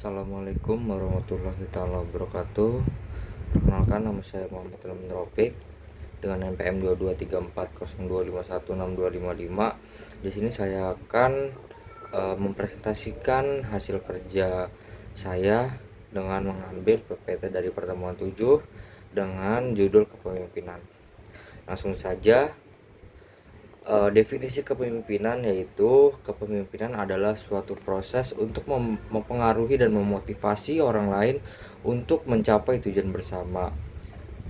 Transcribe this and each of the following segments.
Assalamualaikum warahmatullahi taala wabarakatuh. Perkenalkan, nama saya Muhammad Ilham Rafiq dengan NPM 223402516255. Di sini saya akan mempresentasikan hasil kerja saya dengan mengambil PPT dari pertemuan 7 dengan judul kepemimpinan. Langsung saja. Definisi kepemimpinan yaitu kepemimpinan adalah suatu proses untuk mempengaruhi dan memotivasi orang lain untuk mencapai tujuan bersama.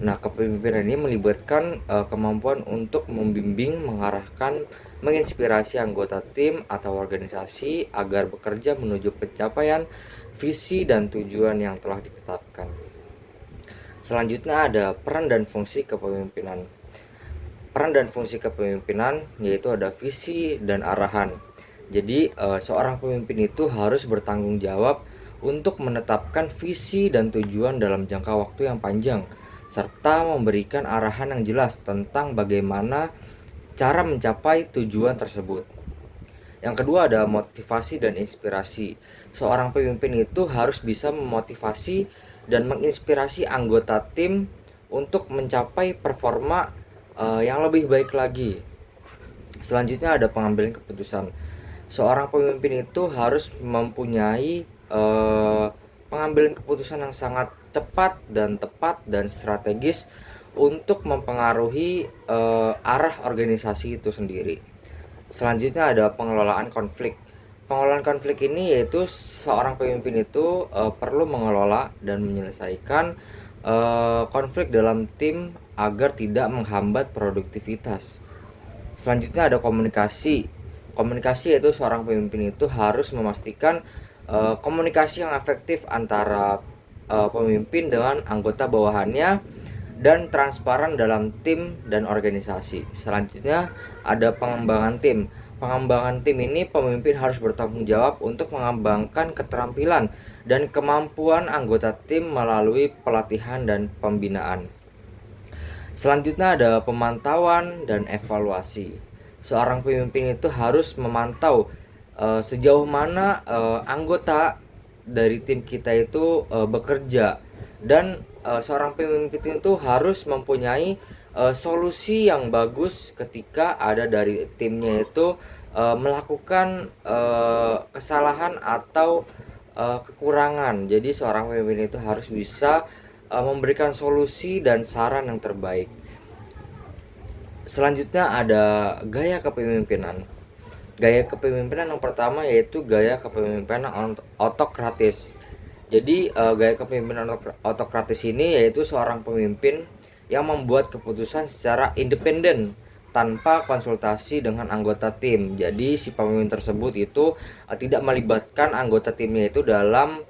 Nah, kepemimpinan ini melibatkan kemampuan untuk membimbing, mengarahkan, menginspirasi anggota tim atau organisasi agar bekerja menuju pencapaian visi dan tujuan yang telah ditetapkan. Selanjutnya ada peran dan fungsi kepemimpinan. Peran dan fungsi kepemimpinan yaitu ada visi dan arahan. Jadi seorang pemimpin itu harus bertanggung jawab untuk menetapkan visi dan tujuan dalam jangka waktu yang panjang, serta memberikan arahan yang jelas tentang bagaimana cara mencapai tujuan tersebut. Yang kedua ada motivasi dan inspirasi. Seorang pemimpin itu harus bisa memotivasi dan menginspirasi anggota tim untuk mencapai performa yang lebih baik lagi. Selanjutnya ada pengambilan keputusan. Seorang pemimpin itu harus mempunyai pengambilan keputusan yang sangat cepat dan tepat dan strategis untuk mempengaruhi arah organisasi itu sendiri. Selanjutnya ada pengelolaan konflik. Pengelolaan konflik ini yaitu seorang pemimpin itu perlu mengelola dan menyelesaikan konflik dalam tim agar tidak menghambat produktivitas. Selanjutnya ada komunikasi. Komunikasi yaitu seorang pemimpin itu harus memastikan komunikasi yang efektif antara pemimpin dengan anggota bawahannya dan transparan dalam tim dan organisasi. Selanjutnya ada pengembangan tim. Pengembangan tim ini pemimpin harus bertanggung jawab untuk mengembangkan keterampilan dan kemampuan anggota tim melalui pelatihan dan pembinaan. Selanjutnya ada pemantauan dan evaluasi. Seorang pemimpin itu harus memantau sejauh mana anggota dari tim kita itu bekerja, dan seorang pemimpin itu harus mempunyai solusi yang bagus ketika ada dari timnya itu melakukan kesalahan atau kekurangan. Jadi seorang pemimpin itu harus bisa memberikan solusi dan saran yang terbaik. Selanjutnya ada gaya kepemimpinan. Gaya kepemimpinan yang pertama yaitu gaya kepemimpinan otokratis. Jadi gaya kepemimpinan otokratis ini yaitu seorang pemimpin yang membuat keputusan secara independen tanpa konsultasi dengan anggota tim. Jadi si pemimpin tersebut itu tidak melibatkan anggota timnya itu dalam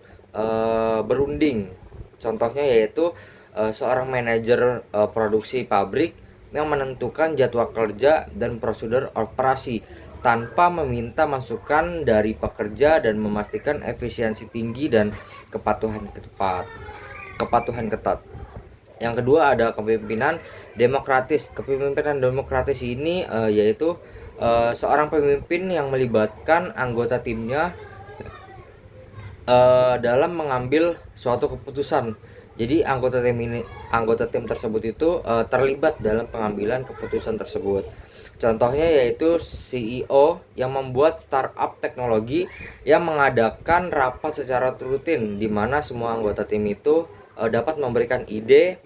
berunding. Contohnya yaitu seorang manajer produksi pabrik yang menentukan jadwal kerja dan prosedur operasi tanpa meminta masukan dari pekerja dan memastikan efisiensi tinggi dan kepatuhan ketat. Yang kedua ada kepemimpinan demokratis. Kepemimpinan demokratis ini yaitu seorang pemimpin yang melibatkan anggota timnya dalam mengambil suatu keputusan. Jadi anggota tim tersebut itu terlibat dalam pengambilan keputusan tersebut. Contohnya yaitu CEO yang membuat startup teknologi yang mengadakan rapat secara rutin di mana semua anggota tim itu dapat memberikan ide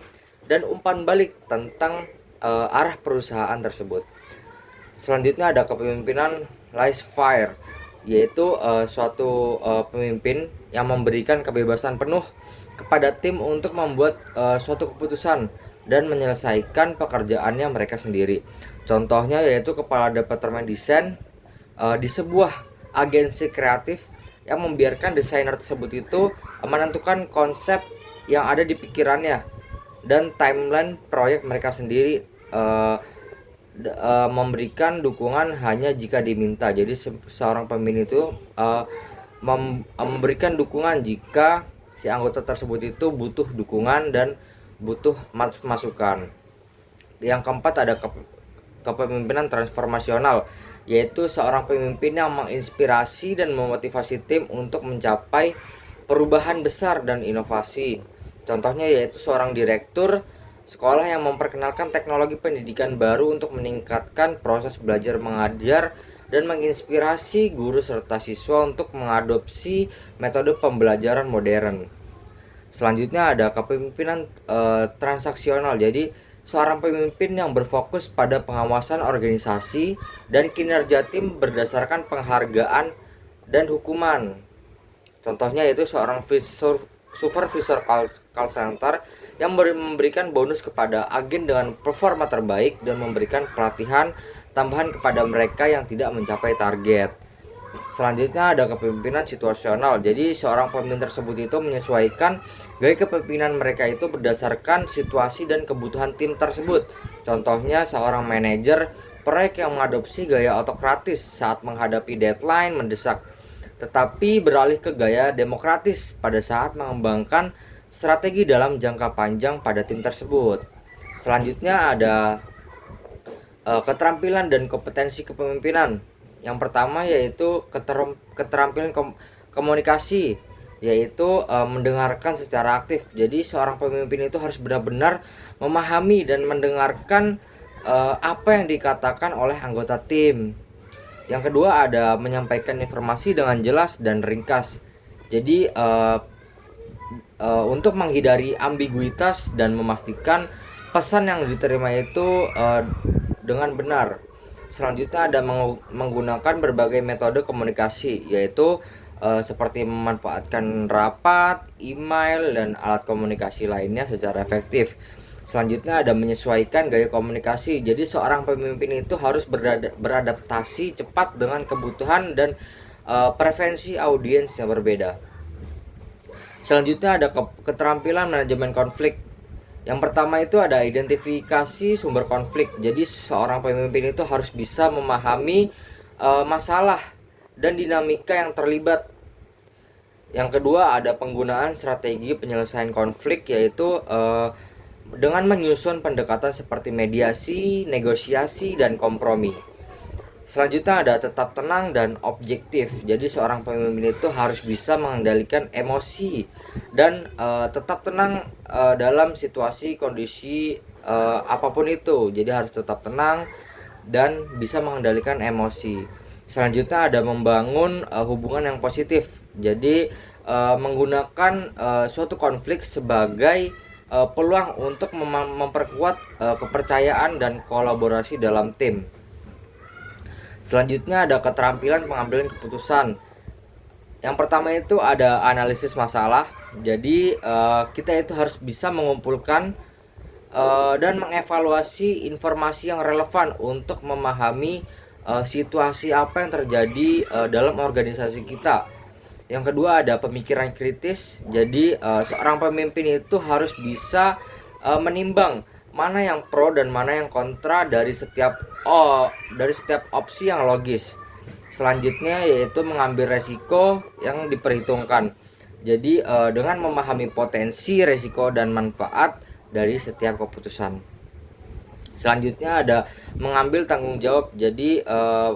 dan umpan balik tentang arah perusahaan tersebut. Selanjutnya ada kepemimpinan laissez-faire, yaitu suatu pemimpin yang memberikan kebebasan penuh kepada tim untuk membuat suatu keputusan dan menyelesaikan pekerjaannya mereka sendiri. Contohnya yaitu kepala departemen desain di sebuah agensi kreatif yang membiarkan desainer tersebut itu menentukan konsep yang ada di pikirannya dan timeline proyek mereka sendiri, memberikan dukungan hanya jika diminta. Jadi seorang pemimpin itu memberikan dukungan jika si anggota tersebut itu butuh dukungan dan butuh masukan. Yang keempat ada kepemimpinan transformasional, yaitu seorang pemimpin yang menginspirasi dan memotivasi tim untuk mencapai perubahan besar dan inovasi. Contohnya yaitu seorang direktur sekolah yang memperkenalkan teknologi pendidikan baru untuk meningkatkan proses belajar mengajar dan menginspirasi guru serta siswa untuk mengadopsi metode pembelajaran modern. Selanjutnya ada kepemimpinan transaksional. Jadi seorang pemimpin yang berfokus pada pengawasan organisasi dan kinerja tim berdasarkan penghargaan dan hukuman. Contohnya yaitu seorang supervisor call center yang memberikan bonus kepada agen dengan performa terbaik dan memberikan pelatihan tambahan kepada mereka yang tidak mencapai target. Selanjutnya ada kepemimpinan situasional. Jadi seorang pemimpin tersebut itu menyesuaikan gaya kepemimpinan mereka itu berdasarkan situasi dan kebutuhan tim tersebut. Contohnya seorang manajer proyek yang mengadopsi gaya autokratis saat menghadapi deadline mendesak, tetapi beralih ke gaya demokratis pada saat mengembangkan strategi dalam jangka panjang pada tim tersebut. Selanjutnya ada keterampilan dan kompetensi kepemimpinan. Yang pertama yaitu keterampilan komunikasi, yaitu mendengarkan secara aktif. Jadi seorang pemimpin itu harus benar-benar memahami dan mendengarkan apa yang dikatakan oleh anggota tim. Yang kedua ada menyampaikan informasi dengan jelas dan ringkas. Jadi untuk menghindari ambiguitas dan memastikan pesan yang diterima itu dengan benar. Selanjutnya ada menggunakan berbagai metode komunikasi, yaitu seperti memanfaatkan rapat, email, dan alat komunikasi lainnya secara efektif. Selanjutnya ada menyesuaikan gaya komunikasi. Jadi seorang pemimpin itu harus beradaptasi cepat dengan kebutuhan dan preferensi audiens yang berbeda. Selanjutnya ada keterampilan manajemen konflik. Yang pertama itu ada identifikasi sumber konflik. Jadi seorang pemimpin itu harus bisa memahami masalah dan dinamika yang terlibat. Yang kedua ada penggunaan strategi penyelesaian konflik, yaitu dengan menyusun pendekatan seperti mediasi, negosiasi, dan kompromi. Selanjutnya ada tetap tenang dan objektif. Jadi seorang pemimpin itu harus bisa mengendalikan emosi dan tetap tenang dalam situasi kondisi apapun itu. Jadi harus tetap tenang dan bisa mengendalikan emosi. Selanjutnya ada membangun hubungan yang positif. Jadi menggunakan suatu konflik sebagai peluang untuk memperkuat kepercayaan dan kolaborasi dalam tim. Selanjutnya ada keterampilan pengambilan keputusan. Yang pertama itu ada analisis masalah. Jadi kita itu harus bisa mengumpulkan dan mengevaluasi informasi yang relevan untuk memahami situasi apa yang terjadi dalam organisasi kita. Yang kedua ada pemikiran kritis. Jadi seorang pemimpin itu harus bisa menimbang mana yang pro dan mana yang kontra dari setiap opsi yang logis. Selanjutnya yaitu mengambil resiko yang diperhitungkan. Jadi dengan memahami potensi, resiko, dan manfaat dari setiap keputusan. Selanjutnya ada mengambil tanggung jawab. Jadi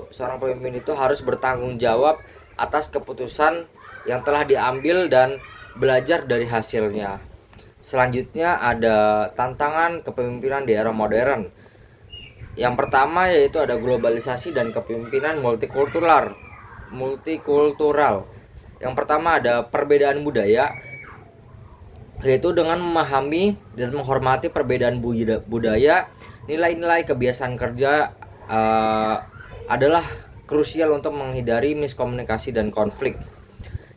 seorang pemimpin itu harus bertanggung jawab atas keputusan yang telah diambil dan belajar dari hasilnya. Selanjutnya ada tantangan kepemimpinan di era modern. Yang pertama yaitu ada globalisasi dan kepemimpinan multikultural. Yang pertama ada perbedaan budaya, yaitu dengan memahami dan menghormati perbedaan budaya, nilai-nilai kebiasaan kerja adalah krusial untuk menghindari miskomunikasi dan konflik.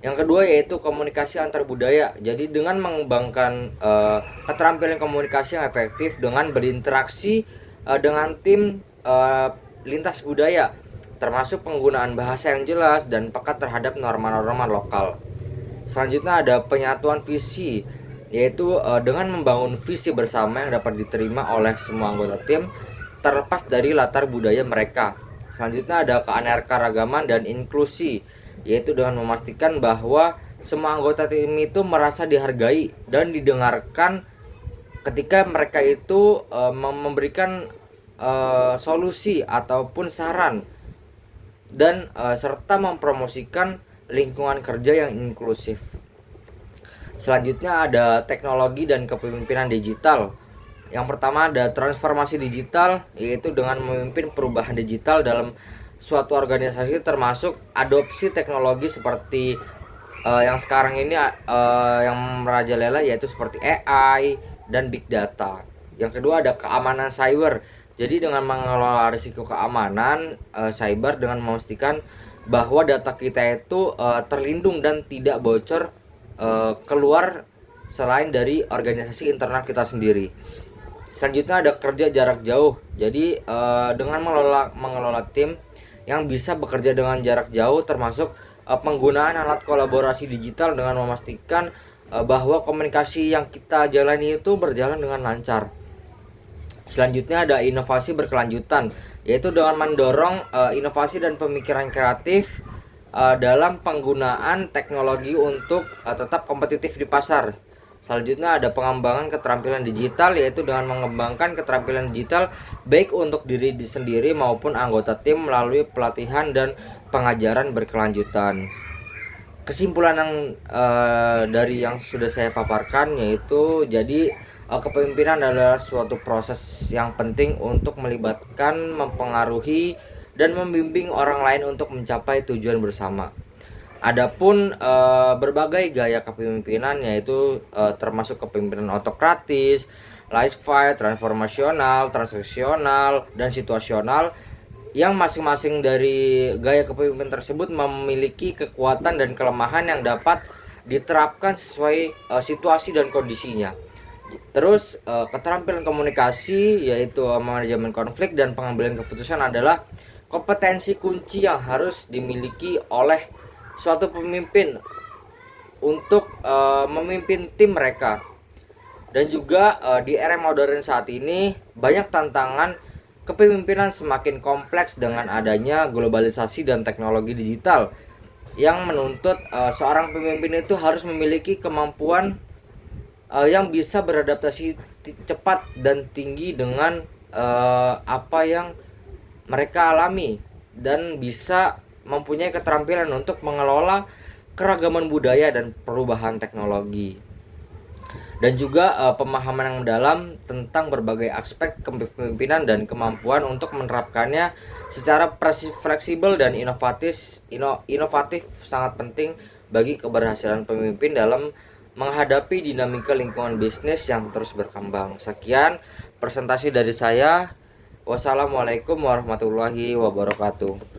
Yang kedua yaitu komunikasi antar budaya. Jadi dengan mengembangkan keterampilan komunikasi yang efektif dengan berinteraksi dengan tim lintas budaya, termasuk penggunaan bahasa yang jelas dan peka terhadap norma-norma lokal. Selanjutnya ada penyatuan visi, yaitu dengan membangun visi bersama yang dapat diterima oleh semua anggota tim terlepas dari latar budaya mereka. Selanjutnya ada keanekaragaman dan inklusi, yaitu dengan memastikan bahwa semua anggota tim itu merasa dihargai dan didengarkan ketika mereka itu memberikan solusi ataupun saran, dan serta mempromosikan lingkungan kerja yang inklusif. Selanjutnya ada teknologi dan kepemimpinan digital. Yang pertama ada transformasi digital, yaitu dengan memimpin perubahan digital dalam suatu organisasi, termasuk adopsi teknologi seperti yang sekarang ini yang merajalela, yaitu seperti AI dan big data. Yang kedua ada keamanan cyber. Jadi dengan mengelola risiko keamanan cyber dengan memastikan bahwa data kita itu terlindung dan tidak bocor keluar selain dari organisasi internal kita sendiri. Selanjutnya ada kerja jarak jauh. Jadi dengan mengelola tim yang bisa bekerja dengan jarak jauh, termasuk penggunaan alat kolaborasi digital dengan memastikan bahwa komunikasi yang kita jalani itu berjalan dengan lancar. Selanjutnya ada inovasi berkelanjutan, yaitu dengan mendorong inovasi dan pemikiran kreatif dalam penggunaan teknologi untuk tetap kompetitif di pasar. Selanjutnya ada pengembangan keterampilan digital, yaitu dengan mengembangkan keterampilan digital baik untuk diri sendiri maupun anggota tim melalui pelatihan dan pengajaran berkelanjutan. Kesimpulan yang dari yang sudah saya paparkan, yaitu jadi kepemimpinan adalah suatu proses yang penting untuk melibatkan, mempengaruhi, dan membimbing orang lain untuk mencapai tujuan bersama. Adapun berbagai gaya kepemimpinan, yaitu termasuk kepemimpinan otokratis, laissez-faire, transformasional, transaksional, dan situasional, yang masing-masing dari gaya kepemimpinan tersebut memiliki kekuatan dan kelemahan yang dapat diterapkan sesuai situasi dan kondisinya. Terus keterampilan komunikasi, yaitu manajemen konflik dan pengambilan keputusan, adalah kompetensi kunci yang harus dimiliki oleh suatu pemimpin untuk memimpin tim mereka. Dan juga di era modern saat ini banyak tantangan kepemimpinan semakin kompleks dengan adanya globalisasi dan teknologi digital yang menuntut seorang pemimpin itu harus memiliki kemampuan yang bisa beradaptasi cepat dan tinggi dengan apa yang mereka alami, dan bisa mempunyai keterampilan untuk mengelola keragaman budaya dan perubahan teknologi, dan juga pemahaman yang mendalam tentang berbagai aspek kepemimpinan dan kemampuan untuk menerapkannya secara fleksibel dan inovatif sangat penting bagi keberhasilan pemimpin dalam menghadapi dinamika lingkungan bisnis yang terus berkembang. Sekian presentasi dari saya. Wassalamualaikum warahmatullahi wabarakatuh.